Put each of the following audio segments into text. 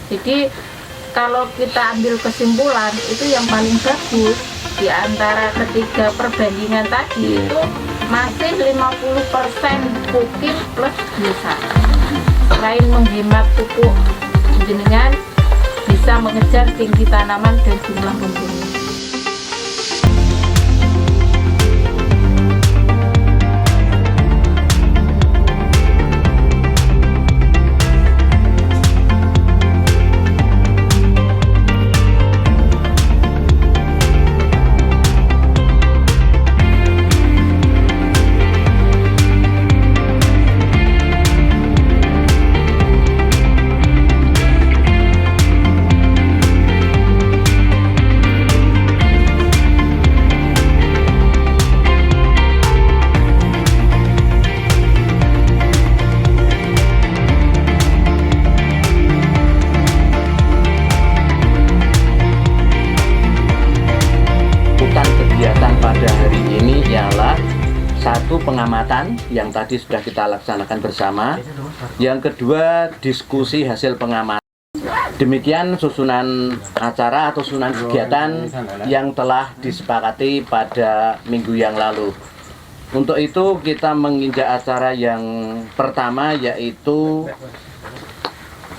Jadi kalau kita ambil kesimpulan itu yang paling bagus di antara ketiga perbandingan tadi itu masih 50% pupuk plus biosaka. Selain menghemat pupuk, jenengan bisa mengejar tinggi tanaman dan jumlah rumputnya. Pada hari ini ialah satu, pengamatan yang tadi sudah kita laksanakan bersama. Yang kedua, diskusi hasil pengamatan. Demikian susunan acara atau susunan kegiatan yang telah disepakati pada minggu yang lalu. Untuk itu kita menginjak acara yang pertama, yaitu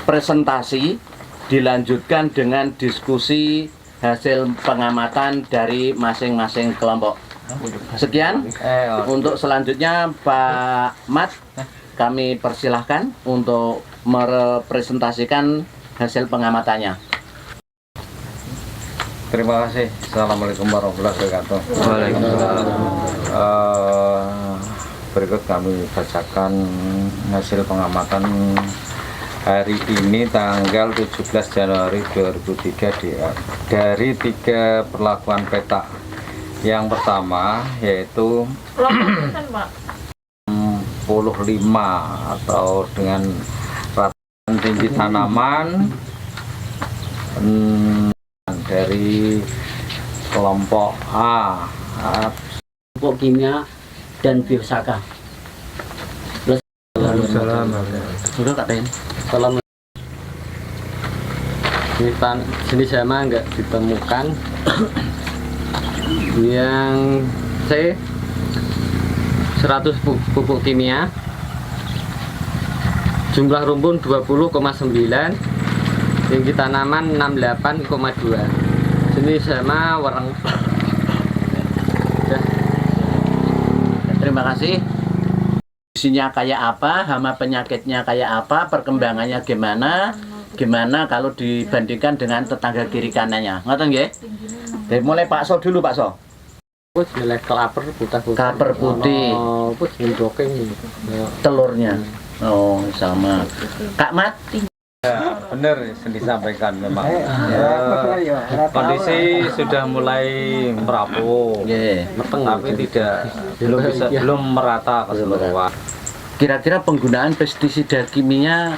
presentasi, dilanjutkan dengan diskusi hasil pengamatan dari masing-masing kelompok. Sekian. Untuk selanjutnya Pak Mat, kami persilahkan untuk merepresentasikan hasil pengamatannya. Terima kasih. Assalamualaikum warahmatullahi wabarakatuh. Waalaikumsalam. Berikut kami bacakan hasil pengamatan hari ini tanggal 17 Januari 2003 dari 3 perlakuan peta. Yang pertama yaitu 45 atau dengan rata tinggi tanaman dari kelompok A, pupuk kimia dan biosaka. Sudah Kak Ten. Kalau jenis hama enggak ditemukan. Yang C 100 pupuk kimia, jumlah rumpun 20,9, tinggi tanaman 68,2. Jenis hama wereng. Terima kasih. Isinya kayak apa, hama penyakitnya kayak apa, perkembangannya gimana kalau dibandingkan dengan tetangga kiri kanannya. Ngoten nggih? Mulai Pak So dulu, Pak So. Nilai kelaper putih. Kaper putih. Telurnya. Oh, sama. Kak Mat. benar disampaikan memang. Kondisi sudah mulai merapuh, tapi belum merata keseluruhan. Kira-kira penggunaan pestisida kimia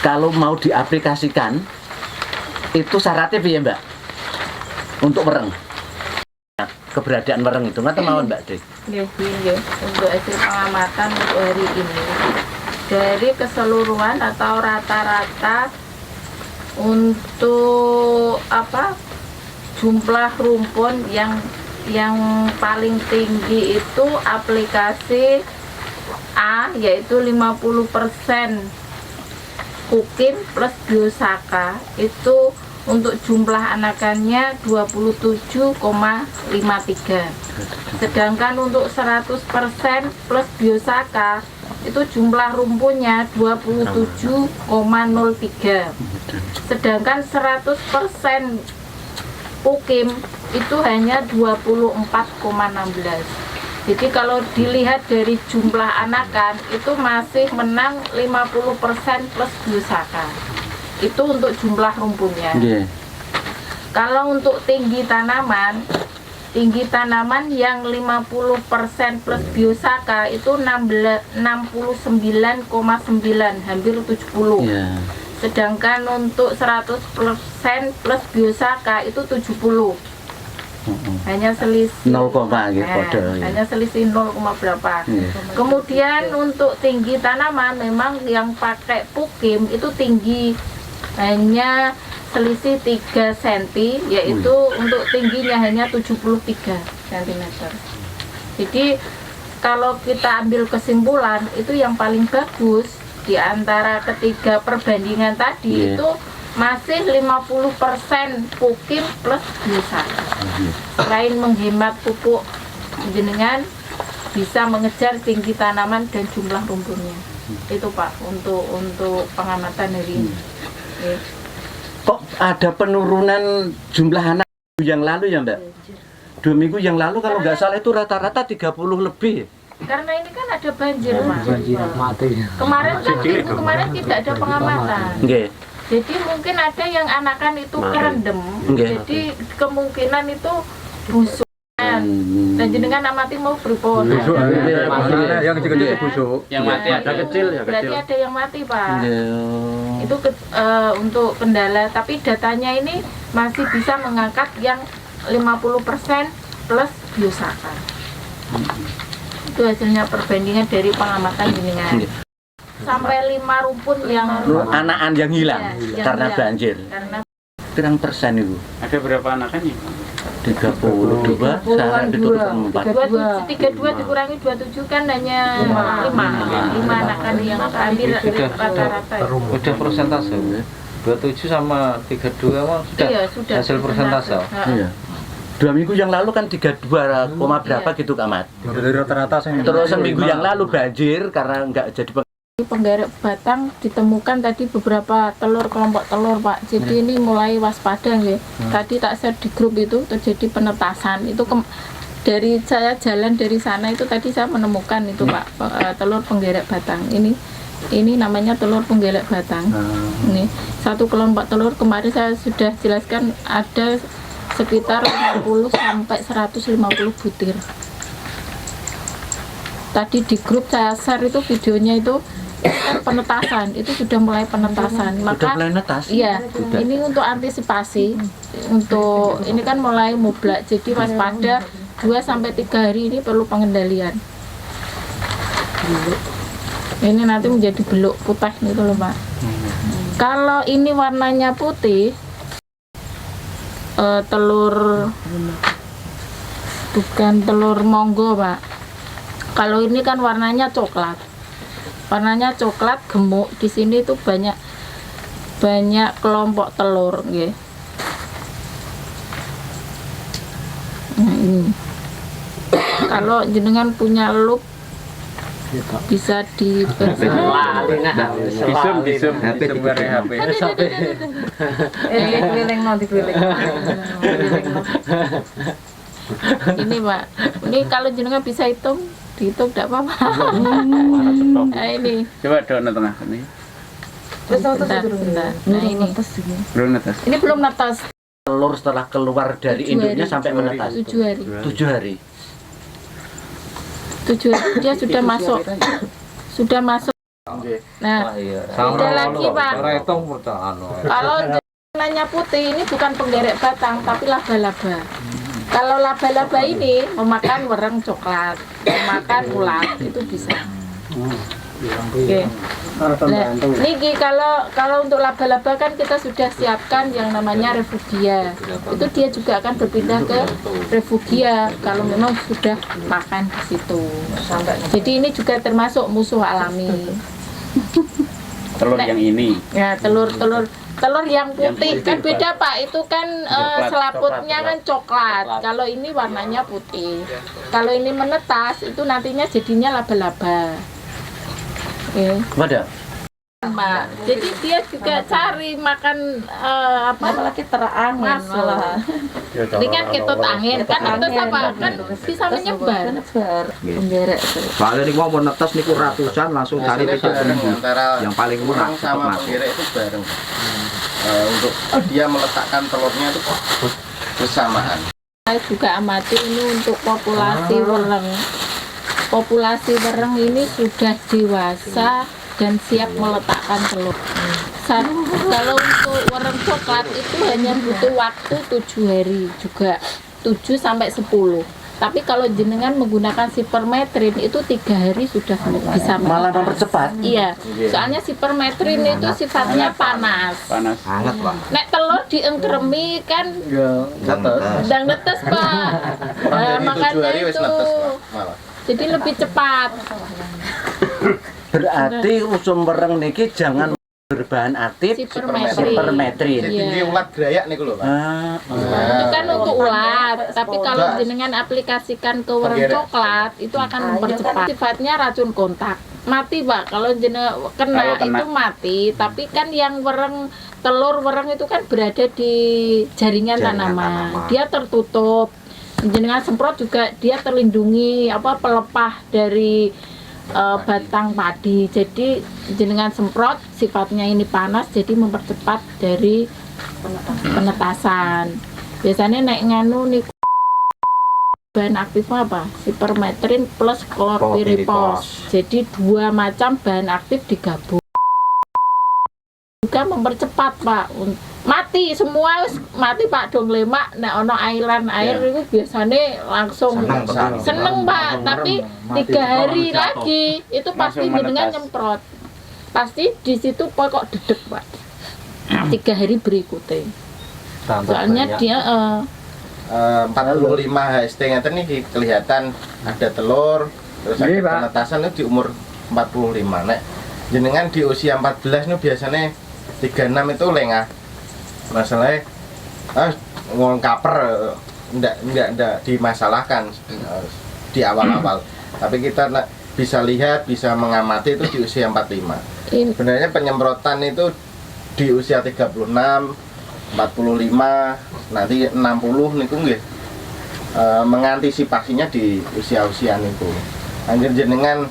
kalau mau diaplikasikan itu syaratnya ya Mbak untuk wereng, keberadaan wereng itu nggak mau Mbak Dek? Ya, untuk hasil pengamatan untuk hari ini dari keseluruhan atau rata-rata untuk jumlah rumpun yang paling tinggi itu aplikasi A yaitu 50% Kukim plus biosaka, itu untuk jumlah anakannya 27,53. Sedangkan untuk 100% plus biosaka itu jumlah rumpunnya 27,03. Sedangkan 100% Kukim itu hanya 24,16. Jadi kalau dilihat dari jumlah anakan itu masih menang 50% plus biosaka. Itu untuk jumlah rumpunnya. Kalau untuk tinggi tanaman yang 50% plus biosaka itu 69,9, hampir 70. Sedangkan untuk 100% plus biosaka itu 70. Hanya selisih 0, gitu kode. hanya selisih 0, berapa. Iya. Kemudian untuk tinggi tanaman memang yang pakai pukim itu tinggi hanya selisih 3 cm, yaitu untuk tingginya hanya 73 cm. Jadi kalau kita ambil kesimpulan itu yang paling bagus di antara ketiga perbandingan tadi itu masih 50% pukim plus biosaka. Selain menghemat pupuk, jenengan bisa mengejar tinggi tanaman dan jumlah rumputnya. Itu Pak untuk pengamatan hari ini. Kok ada penurunan jumlah anak yang lalu ya Mbak? 2 minggu yang lalu kalau nggak salah itu rata-rata 30 lebih. Karena ini kan ada banjir Mas. Mati. Kemarin kan minggu kemarin tidak ada pengamatan. Nggih. Jadi mungkin ada yang anakan itu kerendam. Nggih. Jadi kemungkinan itu busuk. Dan jenengan amati mau berpon. Yang kecil-kecil busuk. Yang mati ada kecil ya Berarti kecil. ada yang mati Pak. Nggih. Itu untuk kendala, tapi datanya ini masih bisa mengangkat yang 50% plus biosaka. Itu hasilnya perbandingan dari pengamatan jenengan. Sampai 5 rumpun yang Anakan yang hilang yang karena hilang. banjir. Karena Pirang persen itu? Ada berapa anakannya? 32 sekarang itu 24. 32 dikurangi 27 kan hanya 5 anakan yang ambil rata-rata. Udah persentase. 27 sama 32 mah sudah, Iya, sudah hasil persentase. Iya. 2 minggu yang lalu kan 32, berapa gitu Kak Mat. Dari rata-rata saya. Terus minggu yang lalu banjir karena nggak jadi Penggarap batang ditemukan tadi beberapa kelompok telur Pak. Jadi ini mulai waspada ya. Tadi tak share di grup itu terjadi penetasan. Itu dari saya jalan dari sana itu tadi saya menemukan itu Pak, telur penggarap batang. Ini namanya telur penggarap batang. Ini satu kelompok telur kemarin saya sudah jelaskan ada sekitar 50 sampai 150 butir. Tadi di grup saya share itu videonya itu kan penetasan, itu sudah mulai penetasan. Maka mulai netas. iya, ini untuk antisipasi. Untuk ini kan mulai mublak. Jadi waspada 2 sampai 3 hari ini perlu pengendalian. Ini nanti menjadi beluk putih gitu loh Pak. Kalau ini warnanya putih, telur bukan telur monggo Pak. Kalau ini kan warnanya coklat. Warnanya coklat gemuk. Di sini tuh banyak kelompok telur nggih. Nah, ini. Kalau jenengan punya loop bisa di Visum HP. Ini Pak, ini kalau jenengan bisa dihitung tidak apa-apa. Nah ini Coba daun tengah ini. bentar. Nah ini Belum netes. ini belum netas. Telur setelah keluar dari 7 induknya hari. sampai menetas. 7 hari. 7 hari. 7 hari dia sudah masuk. Sudah masuk. Nah, beda lagi Pak. Kalau warnanya putih ini bukan penggerek batang tapi laba-laba. Kalau laba-laba ini memakan wereng coklat, memakan ulat, itu bisa. Oke. Nah, niki kalau untuk laba-laba kan kita sudah siapkan yang namanya refugia. Itu dia juga akan berpindah ke refugia kalau memang sudah makan di situ. Jadi ini juga termasuk musuh alami. Telur yang ini. Ya, telur yang putih kan beda Pak, itu kan selaputnya kan coklat. Kalau ini warnanya putih. Kalau ini menetas itu nantinya jadinya laba-laba. Oke. Wadah. Mbak, jadi dia juga cari makan apalagi terangin malah. Ini kan ketut angin, kan itu apa? Kan bisa menyebar. Soalnya nih mau netes niku ratusan langsung cari antara yang paling murah tetap sama masuk. penggerek itu bareng. Untuk dia meletakkan telurnya itu bersamaan. Saya juga amati ini untuk populasi wereng. Populasi wereng ini sudah dewasa dan siap meletakkan telur. Kalau untuk wereng coklat itu hanya butuh waktu 7 hari juga. 7 sampai 10. Tapi kalau jenengan menggunakan sipermetrin itu 3 hari sudah bisa Malah menetas. mempercepat. Iya, soalnya sipermetrin itu sifatnya panas. Panas. Hangat, Pak. Nek telur diengkremi kan sedang netes, Pak. Orang dari 7 Makanya hari wis itu. netes Pak, malah. Jadi lebih cepat. Berarti usum wereng niki jangan berbahan aktif Sipermetrin. sipermetrin. Jadi Iya. tinggi ulat gerayak niku lho Pak. Itu kan untuk ulat, tapi kalau Gas. jenengan aplikasikan ke wereng Pakai coklat itu akan mempercepat. Sifatnya racun kontak. Mati, Pak. Kalau jenengan kena Kalau kena. itu mati, tapi kan yang wereng telur wereng itu kan berada di jaringan tanaman. Dia tertutup. Jenengan semprot juga dia terlindungi pelepah dari batang padi. Jadi jenengan semprot sifatnya ini panas jadi mempercepat dari penetasan. Biasanya naik nganu nih bahan aktifnya apa? Sipermetrin plus klorpirifos. Jadi 2 macam bahan aktif digabung. Juga mempercepat, Pak. Mati semua wis mati, Pak. Dong lemak nek ono airan air itu biasanya langsung seneng, Pak. Tapi 3 hari lagi itu pasti Langsung jenengan menetas. nyemprot. Pasti di situ pokok dedek, Pak. 3 hari berikutnya. Soalnya dia 45 HST ngeten nih kelihatan ada telur terus ada Iya, Pak. penetasan itu di umur 45. Nek jenengan di usia 14 itu biasanya 36 itu lengah. Masalahnya ngomong kaper enggak dimasalahkan di awal-awal. Tapi kita bisa lihat, bisa mengamati itu di usia 45. Sebenarnya penyemprotan itu di usia 36, 45, nanti 60 niku nggih. Mengantisipasinya di usia-usia niku. Anjir jenengan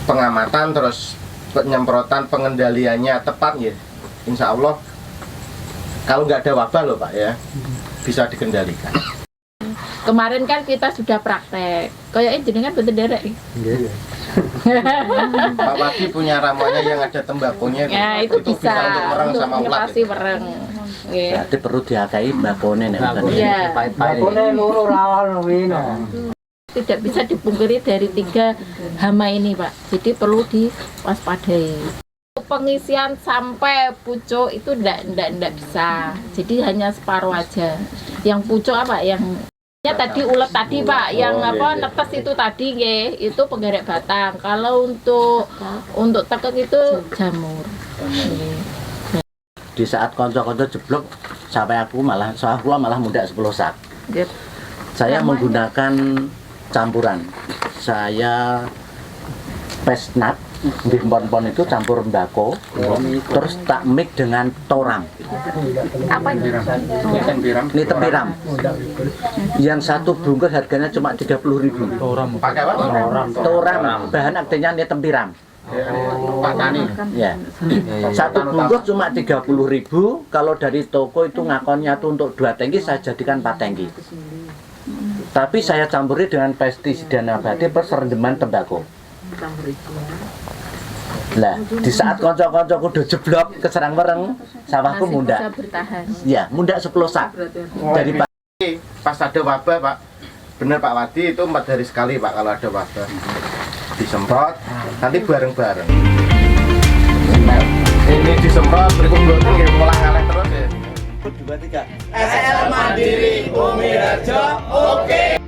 pengamatan terus penyemprotan pengendaliannya tepat nggih. Insya Allah kalau nggak ada wabah loh Pak ya, bisa dikendalikan. kemarin kan kita sudah praktek. Kayaknya jenengan betul derek. Pak Wadi punya ramuannya yang ada tembakonya. Ya itu bisa untuk mereng untuk sama ulat. mengatasi wereng. Iya. Berarti perlu diakai bakone nek ngoten. Iya. Bakone loro lawan wino. Tidak bisa dipungkiri dari 3 hama ini, Pak. Jadi perlu diwaspadai. Pengisian sampai pucuk itu enggak bisa. Jadi hanya separuh aja. Yang pucuk apa? Yang tadi ulet tadi, Pak, yang netes itu tadi itu penggerek batang. Kalau untuk tekek itu jamur. Di saat konco-konco jeblok sampai aku malah mundak 10 sak. Yep. Saya menggunakan campuran. Saya pesnat di pon-pon itu campur mbako, terus tak mix dengan toram. Apa itu? Ini tempiram. Yang satu bungkus harganya cuma 30.000. Pakai apa? Toram, bahan aktifnya ini tempiram. Pak Tani. Ya. Satu bungkus cuma 30.000. Kalau dari toko itu ngakonnya tuh untuk 2 tangki, saya jadikan 4 tangki. Tapi saya campuri dengan pestisida nabati plus rendeman tembakau. Lah, di saat konco-konco udah jeblok keserang wereng, sawahku Masih mundak. bisa bertahan. Ya, mundak 10 sak. Dari Pas ada wabah Pak, bener Pak Wadi itu 4 hari sekali Pak kalau ada wabah. Disemprot, nanti bareng-bareng. Ini disemprot, berikut nggih mulang ngaleh terus ya. 2 3. SL Mandiri Umi Rejo, oke.